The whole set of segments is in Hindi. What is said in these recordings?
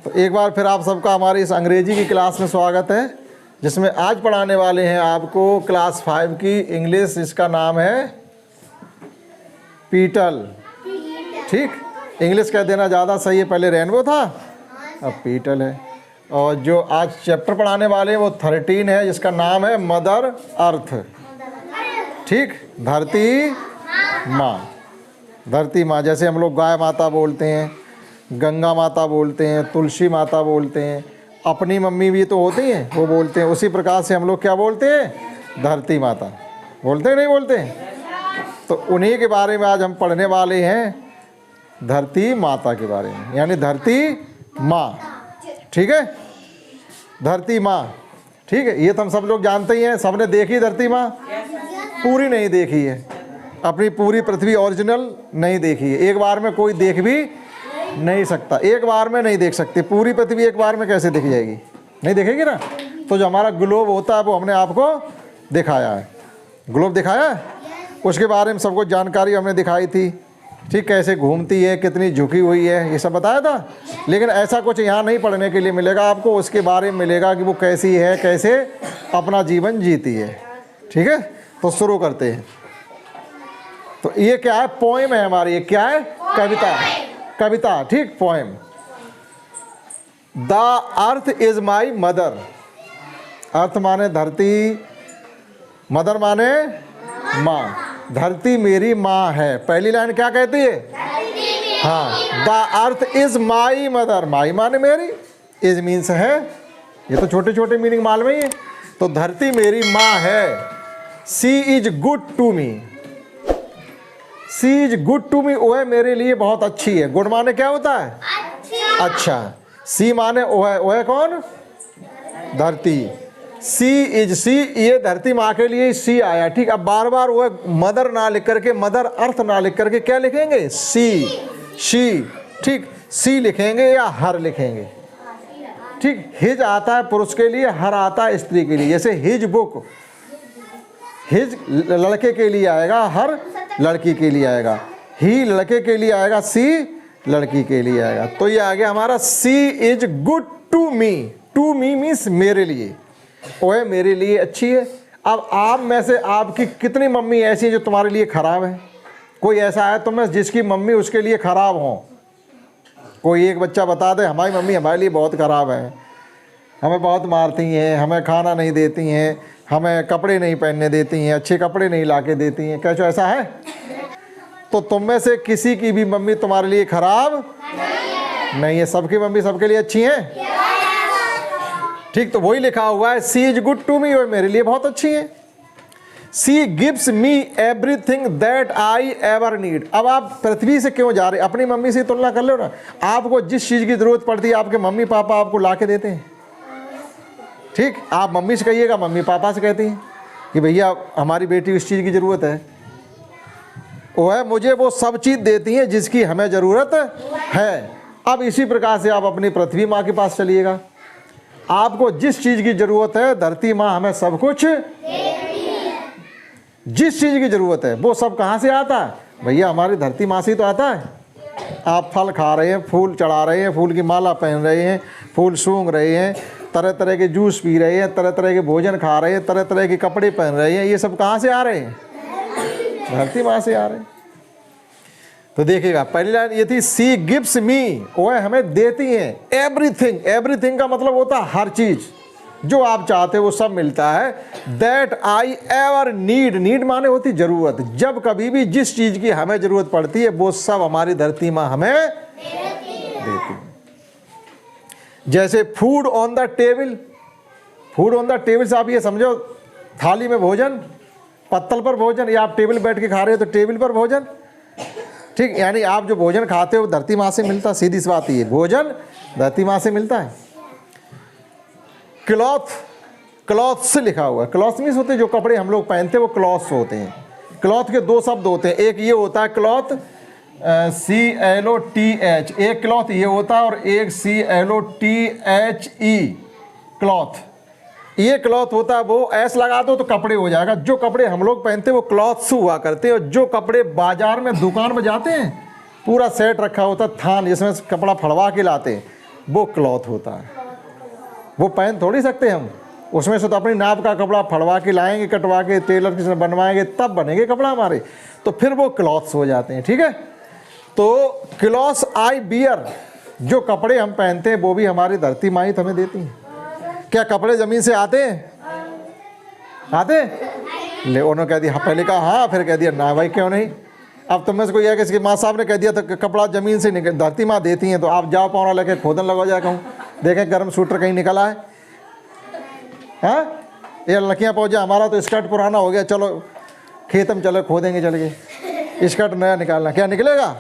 तो एक बार फिर आप सबका हमारी इस अंग्रेजी की क्लास में स्वागत है, जिसमें आज पढ़ाने वाले हैं आपको क्लास 5 की इंग्लिश, जिसका नाम है पीटल। ठीक, इंग्लिश कह देना ज़्यादा सही है, पहले रेनबो था अब पीटल है। और जो आज चैप्टर पढ़ाने वाले हैं वो 13 है, जिसका नाम है मदर अर्थ। ठीक, धरती माँ। धरती माँ, जैसे हम लोग गाय माता बोलते हैं, गंगा माता बोलते हैं, तुलसी माता बोलते हैं, अपनी मम्मी भी तो होती हैं वो बोलते हैं, उसी प्रकार से हम लोग क्या बोलते हैं, धरती माता बोलते हैं, नहीं बोलते हैं। तो उन्हीं के बारे में आज हम पढ़ने वाले हैं, धरती माता के बारे में, यानी धरती माँ। ठीक है, धरती माँ। ठीक है, ये तो हम सब लोग जानते ही हैं। सबने देखी धरती माँ? पूरी नहीं देखी है, अपनी पूरी पृथ्वी ओरिजिनल नहीं देखी है। एक बार में कोई देख भी नहीं सकता, एक बार में नहीं देख सकते। पूरी पृथ्वी एक बार में कैसे देखी जाएगी, नहीं देखेगी ना। तो जो हमारा ग्लोब होता है वो हमने आपको दिखाया है, ग्लोब दिखाया है, उसके बारे में सबको जानकारी हमने दिखाई थी। ठीक, कैसे घूमती है, कितनी झुकी हुई है, ये सब बताया था। लेकिन ऐसा कुछ यहाँ नहीं पढ़ने के लिए मिलेगा आपको, उसके बारे में मिलेगा कि वो कैसी है, कैसे अपना जीवन जीती है। ठीक है, तो शुरू करते हैं। तो ये क्या है, पोएम है हमारी, ये क्या है, कविता, कविता। ठीक, poem. The earth is my mother. Earth माने धरती, मदर माने माँ। धरती मेरी माँ है। पहली लाइन क्या कहती है, हाँ, the earth is my mother. My माने मेरी, इज मीन्स है, ये तो छोटे छोटे मीनिंग मालूम ही है। तो धरती मेरी माँ है। She is good to me. She is good to me, वो है मेरे लिए बहुत अच्छी है। गुड माने क्या होता है, अच्छा। सी माने वो है कौन, धरती। सी इज, सी, ये धरती माँ के लिए सी आया। ठीक, अब बार बार वो मदर ना लिख करके, मदर अर्थ ना लिख करके क्या लिखेंगे, सी, शी। ठीक, सी लिखेंगे या हर लिखेंगे। ठीक, हिज आता है पुरुष के लिए, हर आता है स्त्री के लिए। जैसे हिज बुक, हिज लड़के के लिए आएगा, हर लड़की के लिए आएगा। ही लड़के के लिए आएगा, सी लड़की के लिए आएगा। तो ये आ गया हमारा she is good to me. To me means मेरे लिए, वो है मेरे लिए अच्छी है। अब आप में से आपकी कितनी मम्मी ऐसी है जो तुम्हारे लिए खराब है? कोई ऐसा है तुम में जिसकी मम्मी उसके लिए खराब हो? कोई एक बच्चा बता दे, हमारी मम्मी हमारे लिए बहुत खराब है, हमें बहुत मारती हैं, हमें खाना नहीं देती हैं, हमें कपड़े नहीं पहनने देती हैं, अच्छे कपड़े नहीं ला के देती हैं। क्या ऐसा है? तो तुम में से किसी की भी मम्मी तुम्हारे लिए खराब नहीं है, सबकी मम्मी सबके लिए अच्छी हैं। ठीक, तो वही लिखा हुआ है, she is good to me, वो मेरे लिए बहुत अच्छी है। She gives me everything that I ever need. अब आप पृथ्वी से क्यों जा रहे, अपनी मम्मी से तुलना कर लो ना। आपको जिस चीज़ की ज़रूरत पड़ती है आपके मम्मी पापा आपको ला के देते हैं। ठीक, आप मम्मी से कहिएगा, मम्मी पापा से कहती हैं कि भैया हमारी बेटी इस चीज़ की ज़रूरत है, वो है मुझे वो सब चीज़ देती हैं जिसकी हमें ज़रूरत है। अब इसी प्रकार से आप अपनी पृथ्वी माँ के पास चलिएगा, आपको जिस चीज़ की ज़रूरत है धरती माँ हमें सब कुछ देती है। जिस चीज़ की ज़रूरत है वो सब कहाँ से आता है, भैया हमारी धरती माँ से तो आता है। आप फल खा रहे हैं, फूल चढ़ा रहे हैं, फूल की माला पहन रहे हैं, फूल सूंघ रहे हैं, तरह तरह के जूस पी रहे हैं, तरह तरह के भोजन खा रहे हैं, तरह तरह के कपड़े पहन रहे हैं, ये सब कहाँ से आ रहे हैं, धरती माँ से आ रहे हैं। तो देखिएगा पहली लाइन ये थी, सी गिव्स मी, वो हमें देती हैं एवरीथिंग। एवरीथिंग का मतलब होता है हर चीज़, जो आप चाहते हो वो सब मिलता है। That I ever need, need माने होती ज़रूरत। जब कभी भी जिस चीज़ की हमें ज़रूरत पड़ती है वो सब हमारी धरती माँ हमें देती है। जैसे food on the table, food on the table से आप ये समझो थाली में भोजन, पत्तल पर भोजन, या आप टेबल बैठ के खा रहे हो तो टेबल पर भोजन। ठीक, यानी आप जो भोजन खाते हो धरती माँ से मिलता, सीधी सी बात ये, भोजन धरती माँ से मिलता है। क्लॉथ, क्लॉथ से लिखा हुआ है। क्लॉथ मीन्स होते हैं जो कपड़े हम लोग पहनते हैं वो क्लॉथ्स होते हैं। क्लॉथ के दो शब्द होते हैं, एक ये होता है क्लॉथ, CLOTH, एक क्लॉथ ये होता है और एक CLOTHE, क्लॉथ। ये क्लॉथ होता है, वो ऐस लगा दो तो कपड़े हो जाएगा। जो कपड़े हम लोग पहनते हैं वो क्लॉथ्स हुआ करते हैं, और जो कपड़े बाजार में दुकान में जाते हैं पूरा सेट रखा होता है, थान जिसमें कपड़ा फड़वा के लाते हैं, वो क्लॉथ होता है, वो पहन थोड़ी सकते हम। उसमें से तो अपनी नाप का कपड़ा फड़वा के लाएंगे, कटवा के, टेलर किसी ने बनवाएंगे, तब बनेंगे कपड़ा हमारे, तो फिर वो क्लॉथ्स हो जाते हैं। ठीक है, तो क्लॉथ्स आई बियर, जो कपड़े हम पहनते हैं वो भी हमारी धरती माँ ही हमें देती हैं। क्या कपड़े ज़मीन से आते हैं? आते? ले, उन्होंने कह दिया, पहले कहा हाँ, फिर कह दिया ना भाई क्यों नहीं। अब तुम में से कोई है किसी माँ साहब ने कह दिया तो कपड़ा ज़मीन से निकल, धरती माँ देती हैं, तो आप जाओ पौना लेके खोदन लगा जाए, कहूँ देखें गर्म सूटर कहीं निकला है? हाँ, ये लड़कियाँ पहुँच जाए, हमारा तो स्कर्ट पुराना हो गया, चलो खेत में चलो खोदेंगे, चल के स्कर्ट नया निकालना, क्या निकलेगा?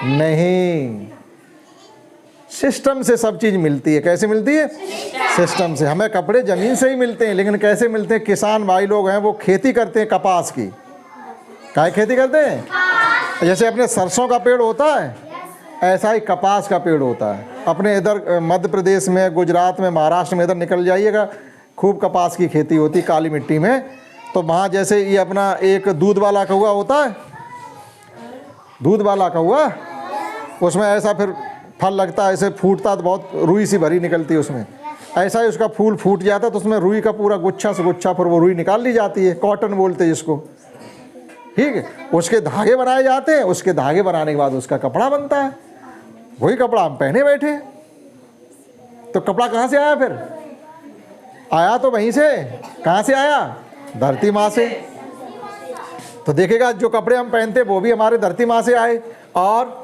नहीं, सिस्टम से सब चीज़ मिलती है। कैसे मिलती है? सिस्टम से। हमें कपड़े ज़मीन से ही मिलते हैं, लेकिन कैसे मिलते हैं? किसान भाई लोग हैं वो खेती करते हैं कपास की। काय खेती करते हैं? जैसे अपने सरसों का पेड़ होता है, ऐसा ही कपास का पेड़ होता है। अपने इधर मध्य प्रदेश में, गुजरात में, महाराष्ट्र में इधर निकल जाइएगा, खूब कपास की खेती होती है काली मिट्टी में। तो वहाँ जैसे ये अपना एक दूध वाला कौआ होता है, दूध वाला कौआ, उसमें ऐसा फिर फल लगता है, ऐसे फूटता तो बहुत रुई सी भरी निकलती है उसमें, ऐसा ही उसका फूल फूट जाता है तो उसमें रुई का पूरा गुच्छा से गुच्छा फिर वो रुई निकाल ली जाती है, कॉटन बोलते हैं जिसको। ठीक है, उसके धागे बनाए जाते हैं, उसके धागे बनाने के बाद उसका कपड़ा बनता है, वही कपड़ा हम पहने बैठे। तो कपड़ा कहाँ से आया? फिर आया तो वहीं से। कहाँ से आया? धरती माँ से। तो देखेगा जो कपड़े हम पहनते वो भी हमारे धरती माँ से आए। और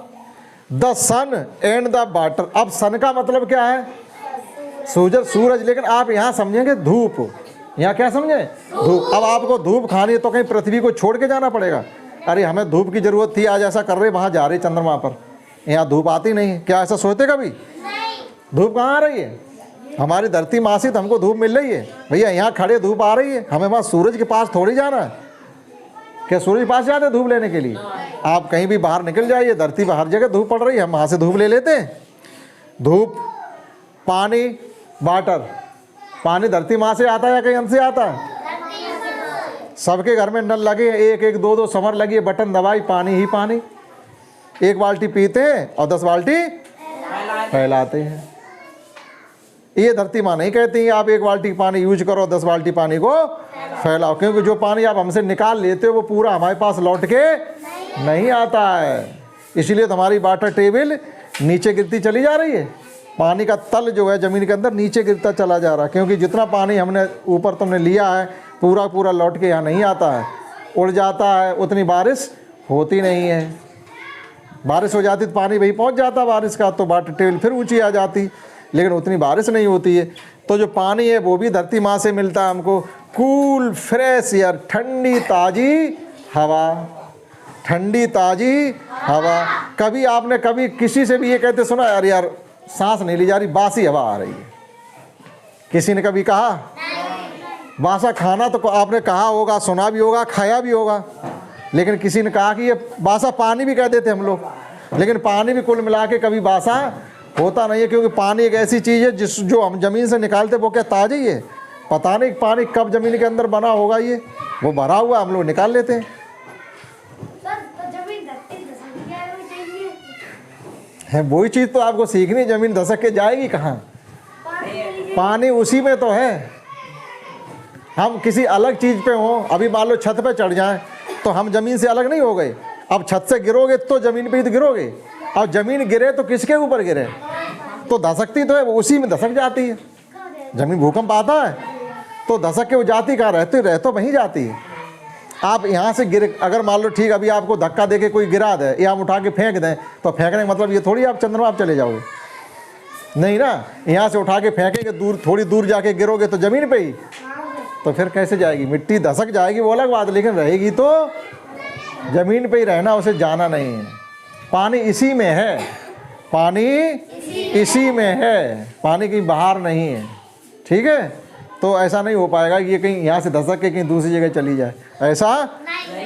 the son and the water, अब सन का मतलब क्या है? सूरज, लेकिन आप यहाँ समझेंगे धूप। यहाँ क्या समझे? धूप। अब आपको धूप खानी है तो कहीं पृथ्वी को छोड़ के जाना पड़ेगा। अरे हमें धूप की जरूरत थी, आज ऐसा कर रहे, वहाँ जा रहे चंद्रमा पर, यहाँ धूप आती नहीं है। क्या ऐसा सोचते कभी? धूप कहाँ आ रही है? हमारी धरती माँ से तो हमको धूप मिल रही है। भैया यहाँ खड़े धूप आ रही है, हमें वहाँ सूरज के पास थोड़ी जाना है। क्या सूरज के पास जाते हैं धूप लेने के लिए? आप कहीं भी बाहर निकल जाइए, धरती पर हर जगह धूप पड़ रही है, हम वहाँ से धूप ले लेते हैं। धूप, पानी, वाटर, पानी धरती माँ से आता है या कहीं हमसे आता है? सबके घर में नल लगे, एक एक दो दो समर लगी है, बटन दबाई, पानी ही पानी। एक बाल्टी पीते हैं और 10 बाल्टी फैलाते हैं। ये धरती माँ नहीं कहती आप एक बाल्टी पानी यूज करो, 10 बाल्टी पानी को फैलाओ, क्योंकि जो पानी आप हमसे निकाल लेते हो वो पूरा हमारे पास लौट के नहीं आता है। इसलिए तो हमारी वाटर टेबल नीचे गिरती चली जा रही है, पानी का तल जो है ज़मीन के अंदर नीचे गिरता चला जा रहा है, क्योंकि जितना पानी हमने ऊपर तुमने लिया है पूरा पूरा लौट के यहाँ नहीं आता है, उड़ जाता है। उतनी बारिश होती नहीं है। बारिश हो जाती तो पानी वही पहुँच जाता बारिश का, तो वाटर टेबल फिर ऊँची आ जाती, लेकिन उतनी बारिश नहीं होती है। तो जो पानी है वो भी धरती माँ से मिलता है हमको। कूल फ्रेश एयर, ठंडी ताज़ी हवा, ठंडी ताज़ी हवा। कभी आपने कभी किसी से भी ये कहते सुना, अरे यार सांस नहीं ली जा रही, बासी हवा आ रही है? किसी ने कभी कहा? बासा खाना तो आपने कहा होगा, सुना भी होगा, खाया भी होगा, लेकिन किसी ने कहा कि ये बासा पानी भी कह देते हम लोग। लेकिन पानी भी कुल मिला के कभी बासा होता नहीं है, क्योंकि पानी एक ऐसी चीज़ है जो हम ज़मीन से निकालते वो क्या ताज़ा ही है? पता नहीं पानी कब ज़मीन के अंदर बना होगा, ये वो भरा हुआ हम लोग निकाल लेते हैं। है वही चीज़ तो आपको सीखनी, ज़मीन धसक के जाएगी कहाँ? पानी उसी में तो है। हम किसी अलग चीज़ पे हों, अभी मान लो छत पे चढ़ जाएं तो हम ज़मीन से अलग नहीं हो गए। अब छत से गिरोगे तो ज़मीन पे ही तो गिरोगे, और ज़मीन गिरे तो किसके ऊपर गिरे? तो धसकती तो है, वो उसी में धसक जाती है। ज़मीन भूकंप आता है तो धसक के वो जाती कहाँ? रह तो वहीं जाती है। आप यहाँ से गिर, अगर मान लो ठीक अभी आपको धक्का दे के कोई गिरा दे या हम उठा के फेंक दें, तो फेंकने का मतलब ये थोड़ी आप चंद्रमा आप चले जाओगे, नहीं ना। यहाँ से उठा के फेंकेंगे, दूर थोड़ी दूर जाके गिरोगे तो ज़मीन पे ही, तो फिर कैसे जाएगी? मिट्टी धसक जाएगी वो अलग बात, लेकिन रहेगी तो ज़मीन पे ही रहना, उसे जाना नहीं है। पानी इसी में है, पानी इसी में है, पानी कहीं बाहर नहीं है। ठीक है, तो ऐसा नहीं हो पाएगा कि ये कहीं यहाँ से धसक के कहीं दूसरी जगह चली जाए, ऐसा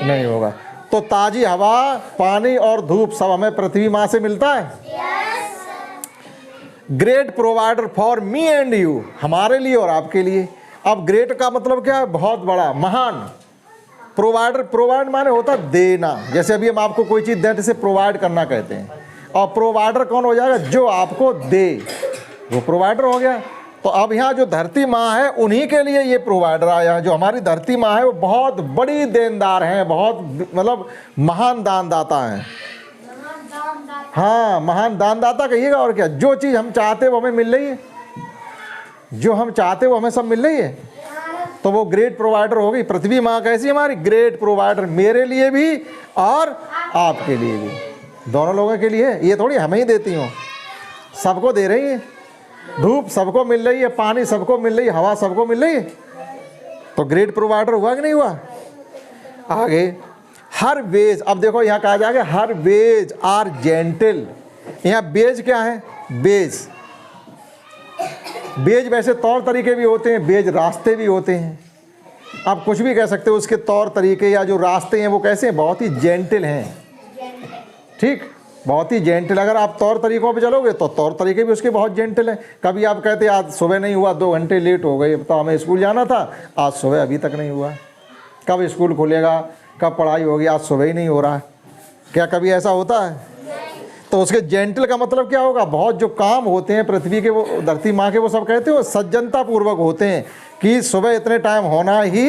नहीं होगा। तो ताज़ी हवा, पानी और धूप सब हमें पृथ्वी माँ से मिलता है। Great provider for me and you, हमारे लिए और आपके लिए। अब ग्रेट का मतलब क्या है? बहुत बड़ा, महान। प्रोवाइडर, प्रोवाइड माने होता देना। जैसे अभी हम आपको कोई चीज़ दें तो इसे प्रोवाइड करना कहते हैं। और प्रोवाइडर कौन हो जाएगा? जो आपको दे। वो प्रोवाइडर हो गया। तो अब यहाँ जो धरती माँ है उन्हीं के लिए ये प्रोवाइडर आया। जो हमारी धरती माँ है वो बहुत बड़ी देनदार हैं, बहुत मतलब महान दानदाता हैं। हाँ, महान दानदाता कहिएगा और क्या। जो चीज़ हम चाहते वो हमें मिल रही है, जो हम चाहते वो हमें सब मिल रही है, तो वो ग्रेट प्रोवाइडर हो गई। पृथ्वी माँ कैसी हमारी ग्रेट प्रोवाइडर, मेरे लिए भी और आपके लिए भी, दोनों लोगों के लिए। ये थोड़ी हमें ही देती हूँ, सबको दे रही है। धूप सबको मिल रही है, पानी सबको मिल रही है, हवा सबको मिल रही है, तो ग्रेट प्रोवाइडर हुआ कि नहीं हुआ। आगे हर वेज, अब देखो यहाँ कहा जाएगा हर वेज आर जेंटल। यहाँ बेज क्या है, बेज, बेज वैसे तौर तरीके भी होते हैं, बेज रास्ते भी होते हैं। आप कुछ भी कह सकते हो, उसके तौर तरीके या जो रास्ते हैं वो कैसे हैं, बहुत ही जेंटल हैं। ठीक, बहुत ही जेंटल। अगर आप तौर तरीकों पे चलोगे तो तौर तरीके भी उसके बहुत जेंटल हैं। कभी आप कहते आज सुबह नहीं हुआ, 2 घंटे लेट हो गए, तो हमें स्कूल जाना था, आज सुबह अभी तक नहीं हुआ। कब स्कूल खुलेगा, कब पढ़ाई होगी, आज सुबह ही नहीं हो रहा। क्या कभी ऐसा होता है? तो उसके जेंटल का मतलब क्या होगा, बहुत जो काम होते हैं पृथ्वी के, वो धरती माँ के, वो सब कहते हो सज्जनता पूर्वक होते हैं कि सुबह इतने टाइम होना ही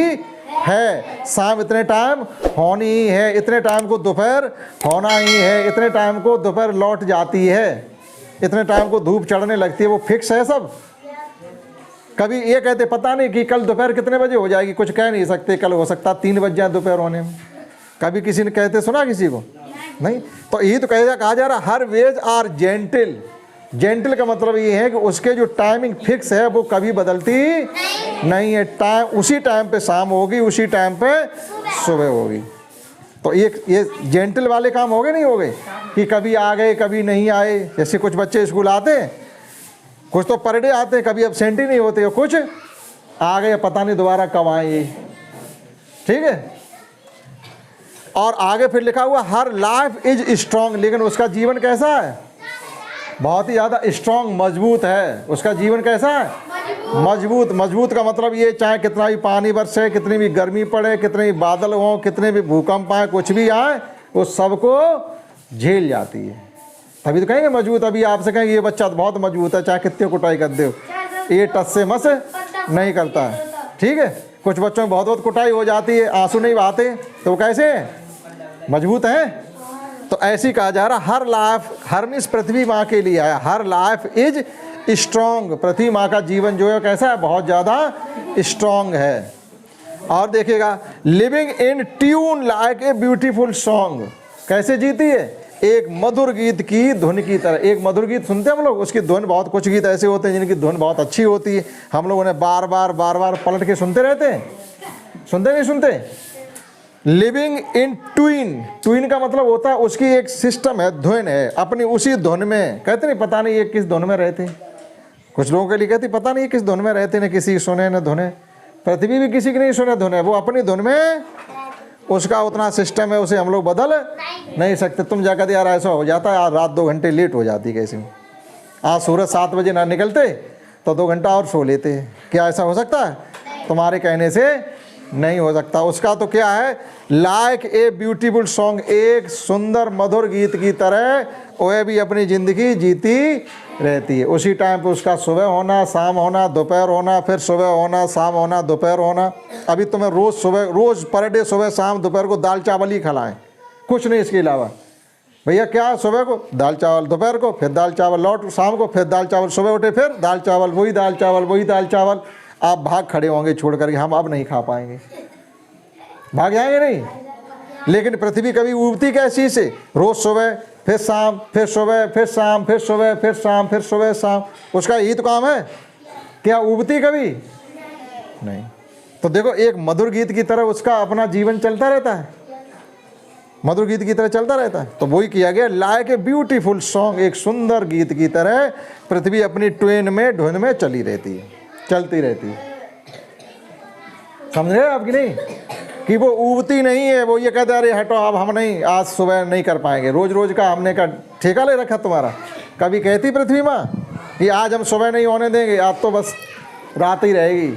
है, शाम इतने टाइम होनी ही है, इतने टाइम को दोपहर होना ही है, इतने टाइम को दोपहर लौट जाती है, इतने टाइम को धूप चढ़ने लगती है, वो फिक्स है सब। कभी ये कहते पता नहीं कि कल दोपहर कितने बजे हो जाएगी, कुछ कह नहीं सकते, कल हो सकता 3 बज जाए दोपहर होने में। कभी किसी ने कहते सुना किसी को? नहीं। तो यही तो कहा जा रहा her ways are gentle. Gentle का मतलब ये है कि उसके जो टाइमिंग फिक्स है वो कभी बदलती नहीं है। टाइम उसी टाइम पे शाम होगी, उसी टाइम पे सुबह होगी। तो ये जेंटल वाले काम हो गए नहीं हो गए कि कभी आ गए कभी नहीं आए। जैसे कुछ बच्चे स्कूल आते हैं, कुछ तो पर डे आते हैं, कभी एब्सेंट ही नहीं होते, कुछ आ गए पता नहीं दोबारा कब आएंगे। ठीक है। और आगे फिर लिखा हुआ हर लाइफ इज स्ट्रांग, लेकिन उसका जीवन कैसा है, बहुत ही ज़्यादा स्ट्रांग, मजबूत है। उसका जीवन कैसा है, मजबूत। मजबूत का मतलब ये, चाहे कितना भी पानी बरसे, कितनी भी गर्मी पड़े, कितने भी बादल हों, कितने भी भूकंप आए, कुछ भी आए, वो सबको झेल जाती है। तभी तो कहेंगे मजबूत। अभी आपसे कहेंगे ये बच्चा तो बहुत मजबूत है, चाहे कितने कुटाई कर दो, ये टस से मस नहीं करता है। ठीक है। कुछ बच्चों में बहुत बहुत कुटाई हो जाती है, आंसू नहीं बहाते, तो कैसे हैं, मजबूत हैं। तो ऐसी कहा जा रहा हर लाइफ, हर मीन्स पृथ्वी माँ के लिए आया, हर लाइफ इज स्ट्रॉन्ग। पृथ्वी माँ का जीवन जो है कैसा है, बहुत ज़्यादा स्ट्रॉन्ग है। और देखिएगा living in tune like a beautiful song, कैसे जीती है, एक मधुर गीत की धुन की तरह। एक मधुर गीत सुनते हैं हम लोग, उसकी धुन बहुत, कुछ गीत ऐसे होते हैं जिनकी धुन बहुत अच्छी होती है, हम लोग उन्हें बार बार पलट के सुनते रहते हैं। सुनते नहीं सुनते? लिविंग इन ट्विन, ट्विन का मतलब होता है उसकी एक सिस्टम है, धुन है, अपनी उसी धुन में। कहते नहीं पता नहीं ये किस धुन में रहते, कुछ लोगों के लिए कहते पता नहीं ये किस धुन में रहते, न किसी सुने न धुने। पृथ्वी भी किसी की नहीं सुने धुन है, वो अपनी धुन में, उसका उतना सिस्टम है, उसे हम लोग बदल नहीं सकते। तुम जाकर यार ऐसा हो जाता है, आज रात 2 घंटे लेट हो जाती कैसे, आज सूरज 7 बजे ना निकलते तो 2 घंटा और सो लेते, क्या ऐसा हो सकता है? तुम्हारे कहने से नहीं हो सकता। उसका तो क्या है, लाइक ए ब्यूटीफुल सॉन्ग, एक सुंदर मधुर गीत की तरह वह भी अपनी ज़िंदगी जीती रहती है। उसी टाइम पे उसका सुबह होना, शाम होना, दोपहर होना, फिर सुबह होना, शाम होना, दोपहर होना। अभी तुम्हें रोज़ सुबह, रोज़ पर डे सुबह शाम दोपहर को दाल चावल ही खिलाएं, कुछ नहीं इसके अलावा। भैया क्या, सुबह को दाल चावल, दोपहर को फिर दाल चावल, लौट शाम को फिर दाल चावल, सुबह उठे फिर दाल चावल, वही दाल चावल, वही दाल चावल। आप भाग खड़े होंगे छोड़ करके, हम अब नहीं खा पाएंगे, भाग जाएंगे नहीं। लेकिन पृथ्वी कभी उबती कैसी से, रोज़ सुबह फिर शाम, फिर सुबह फिर शाम, फिर सुबह फिर शाम, फिर सुबह शाम, उसका यही तो काम है। क्या उबती कभी नहीं? तो देखो एक मधुर गीत की तरह उसका अपना जीवन चलता रहता है, मधुर गीत की तरह चलता रहता है। तो वही किया गया, लाइक ए ब्यूटीफुल सॉन्ग, एक सुंदर गीत की तरह पृथ्वी अपनी ट्वेन में, धुन में चली रहती है, चलती रहती है। समझ रहे आपकी नहीं कि वो उबती नहीं है, वो ये कहते अरे हटो अब हम नहीं, आज सुबह नहीं कर पाएंगे, रोज़ रोज़ का हमने का ठेका ले रखा तुम्हारा। कभी कहती पृथ्वी माँ कि आज हम सुबह नहीं होने देंगे, आज तो बस रात ही रहेगी,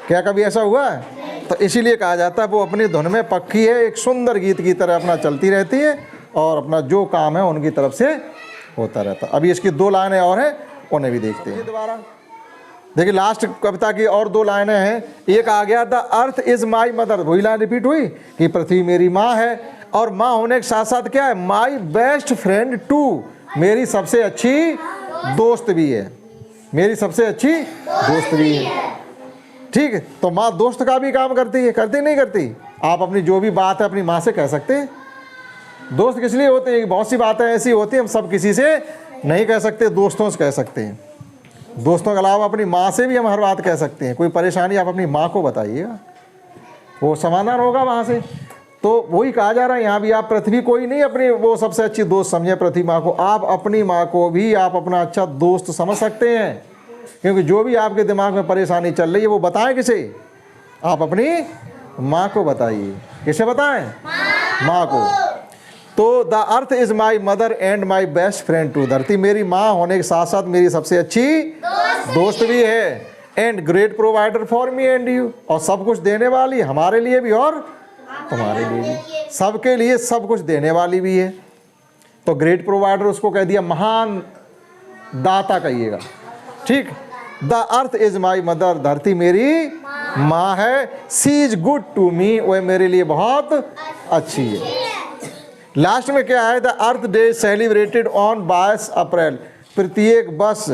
क्या कभी ऐसा हुआ है? तो इसीलिए कहा जाता है वो अपनी धुन में पक्की है, एक सुंदर गीत की तरह अपना चलती रहती है और अपना जो काम है उनकी तरफ से होता रहता। अभी इसकी 2 लाइनें और हैं, उन्हें भी देखते हैं। दोबारा देखिए लास्ट कविता की और 2 लाइनें हैं। एक आ गया the earth is my mother, वही लाइन रिपीट हुई कि पृथ्वी मेरी माँ है, और माँ होने के साथ साथ क्या है, माई बेस्ट फ्रेंड टू, मेरी सबसे अच्छी दोस्त भी है, मेरी सबसे अच्छी दोस्त भी है। ठीक है, तो माँ दोस्त का भी काम करती है, करती नहीं करती? आप अपनी जो भी बात है अपनी माँ से कह सकते हैं। दोस्त किस लिए होते हैं? बहुत सी बातें ऐसी होती हैं हम सब किसी से नहीं कह सकते, दोस्तों से कह सकते हैं। दोस्तों के अलावा अपनी माँ से भी हम हर बात कह सकते हैं। कोई परेशानी आप अपनी माँ को बताइएगा, वो समाधान होगा वहाँ से। तो वही कहा जा रहा है यहाँ भी, आप पृथ्वी को ही नहीं अपनी वो सबसे अच्छी दोस्त समझे पृथ्वी माँ को, आप अपनी माँ को भी आप अपना अच्छा दोस्त समझ सकते हैं। क्योंकि जो भी आपके दिमाग में परेशानी चल रही है वो बताएं किसे? आप अपनी माँ को बताइए। किसे बताएं? माँ को। तो the earth is my mother and my best friend too, धरती मेरी माँ होने के साथ साथ मेरी सबसे अच्छी दोस्त भी है, and great provider for me and you, और सब कुछ देने वाली हमारे लिए भी और तुम्हारे लिए भी, सबके लिए सब कुछ देने वाली भी है। तो ग्रेट प्रोवाइडर उसको कह दिया, महान दाता कहिएगा। ठीक, the earth is my mother, धरती मेरी माँ है, सी इज गुड टू मी, वह मेरे लिए बहुत अच्छी है। लास्ट में क्या है, the earth day celebrated on 22 अप्रैल, प्रत्येक वर्ष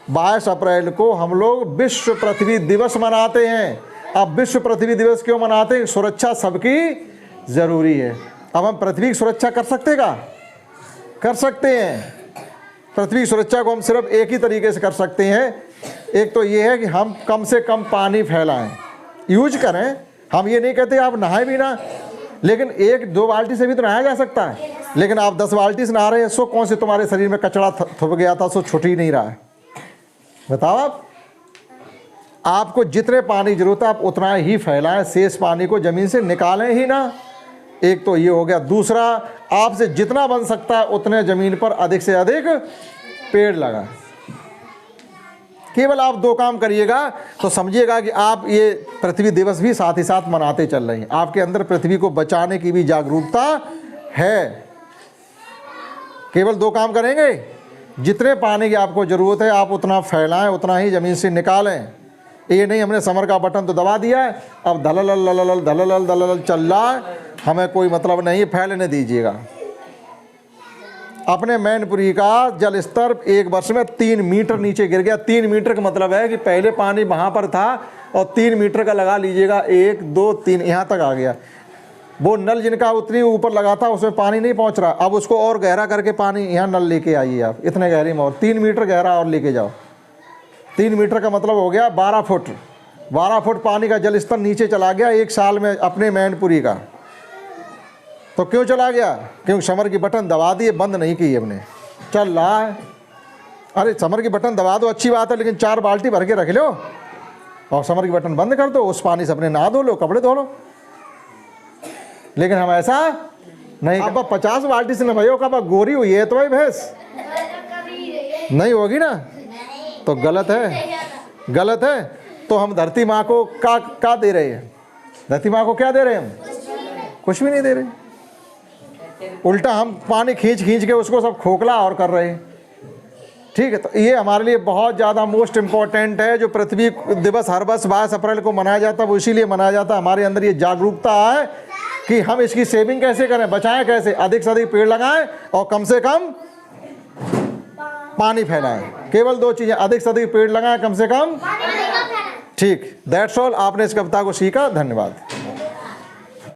22 अप्रैल को हम लोग विश्व पृथ्वी दिवस मनाते हैं। अब विश्व पृथ्वी दिवस क्यों मनाते हैं? सुरक्षा सबकी जरूरी है। अब हम पृथ्वी की सुरक्षा कर सकते का? कर सकते हैं। पृथ्वी की सुरक्षा को हम सिर्फ एक ही तरीके से कर सकते हैं, एक तो ये है कि हम कम से कम पानी फैलाएं, यूज करें। हम ये नहीं कहते आप नहाए भी ना, लेकिन 1-2 बाल्टी से भी तो नहाया जा सकता है। लेकिन आप 10 बाल्टी से नहा रहे हैं, सो कौन से तुम्हारे शरीर में कचरा थुप गया था, सो छूट ही नहीं रहा है? बताओ आप। आपको जितने पानी की जरूरत है आप उतना ही फैलाएं, शेष पानी को जमीन से निकालें ही ना। एक तो ये हो गया। दूसरा, आपसे जितना बन सकता है उतने जमीन पर अधिक से अधिक पेड़ लगाएं। केवल आप 2 काम करिएगा तो समझिएगा कि आप ये पृथ्वी दिवस भी साथ ही साथ मनाते चल रहे हैं। आपके अंदर पृथ्वी को बचाने की भी जागरूकता है। केवल 2 काम करेंगे, जितने पानी की आपको ज़रूरत है आप उतना फैलाएं, उतना ही ज़मीन से निकालें। ये नहीं हमने समर का बटन तो दबा दिया है, अब धलल धलल धलल धलल चल रहा है, हमें कोई मतलब नहीं, फैलने दीजिएगा। अपने मैनपुरी का जल स्तर 1 वर्ष में 3 मीटर नीचे गिर गया। 3 मीटर का मतलब है कि पहले पानी वहाँ पर था और 3 मीटर का लगा लीजिएगा, 1 2 3 यहाँ तक आ गया। वो नल जिनका उतनी ऊपर लगा था उसमें पानी नहीं पहुँच रहा, अब उसको और गहरा करके पानी यहाँ नल लेके आइए आप, इतने गहरे में और 3 मीटर गहरा और लेके जाओ। 3 मीटर का मतलब हो गया 12 फुट। 12 फुट पानी का जल स्तर नीचे चला गया 1 साल में अपने मैनपुरी का। तो क्यों चला गया? क्योंकि समर की बटन दबा दिए, बंद नहीं की हमने, चल रहा है। अरे समर की बटन दबा दो अच्छी बात है, लेकिन 4 बाल्टी भर के रख लो और समर की बटन बंद कर दो, उस पानी से अपने नहा धो लो, कपड़े धो लो। लेकिन हम ऐसा नहीं। अब 50 बाल्टी से नहाओ, कब गोरी हुई है तो भाई भैंस नहीं होगी ना, तो गलत है, गलत है। तो हम धरती माँ को क्या दे रहे हैं? धरती माँ को क्या दे रहे हैं? हम कुछ भी नहीं दे रहे, उल्टा हम पानी खींच खींच के उसको सब खोखला और कर रहे हैं। ठीक है, तो ये हमारे लिए बहुत ज़्यादा मोस्ट इम्पॉर्टेंट है। जो पृथ्वी दिवस हर वर्ष 22 अप्रैल को मनाया जाता है वो इसीलिए मनाया जाता है, हमारे अंदर ये जागरूकता है कि हम इसकी सेविंग कैसे करें, बचाएं कैसे, अधिक से अधिक पेड़ लगाएं और कम से कम पानी फैलाएं। केवल 2 चीज़ें, अधिक से अधिक पेड़ लगाएं, कम से कम। ठीक, दैट्स ऑल। आपने इस कविता को सीखा, धन्यवाद।